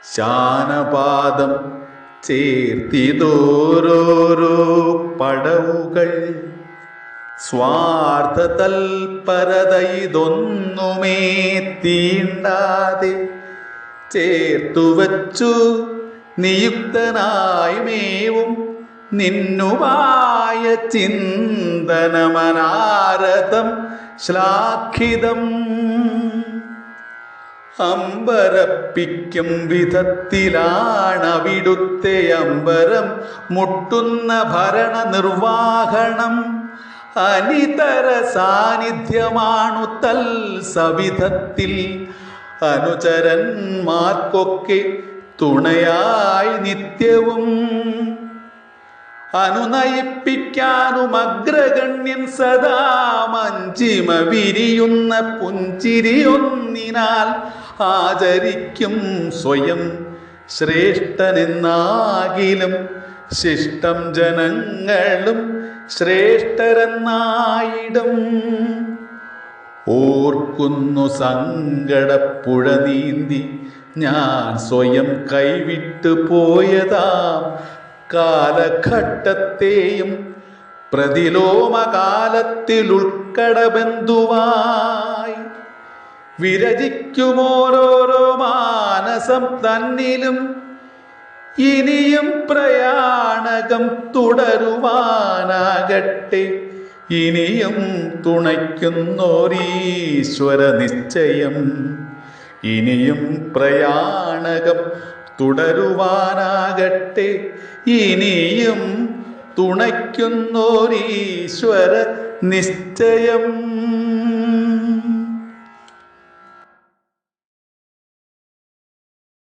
ശാനപാദം ചേർത്തിതോരോരോ പടവുകൾ സ്വാർത്ഥ തൽപരത ഇതൊന്നുമേ തീണ്ടാതെ ചേർത്തുവച്ചു നിയുക്തനായി മേവും നിന്നുമായ ചിന്തനമനാരതം ശ്ലാഘിതം അമ്പരപ്പിക്കും വിധത്തിലാണവിടുത്തെ അമ്പരം മുട്ടുന്ന ഭരണ നിർവാഹണം അനിതര സാന്നിധ്യമാണു തൽ സവിധത്തിൽ അനുചരന്മാർക്കൊക്കെ തുണയായി നിത്യവും അനുനയിപ്പിക്കാനും അഗ്രഗണ്യൻ സദാ മഞ്ചിമ വിരിയുന്ന പുഞ്ചിരിയൊന്നിനാൽ ആചരിക്കും സ്വയം ശ്രേഷ്ഠനെന്നാകിലും ശിഷ്ടം ജനങ്ങളും ശ്രേഷ്ഠരെന്നായിടും ഓർക്കുന്നു സങ്കടപ്പുഴ നീന്തി ഞാൻ സ്വയം കൈവിട്ടു പോയതാം കാലഘട്ടത്തെയും പ്രതിലോമകാലത്തിൽ ഉൾക്കടബന്ധുവായി വിരചിക്കുമോരോരോ മാനസം തന്നിലും ഇനിയും പ്രയാണകം തുടരുവാനാകട്ടെ ഇനിയും തുണയ്ക്കുന്നോരീശ്വര നിശ്ചയം ഇനിയും പ്രയാണകം തുടരുവാനാകട്ടെ ഇനിയും തുണയ്ക്കുന്നോരീശ്വര നിശ്ചയം.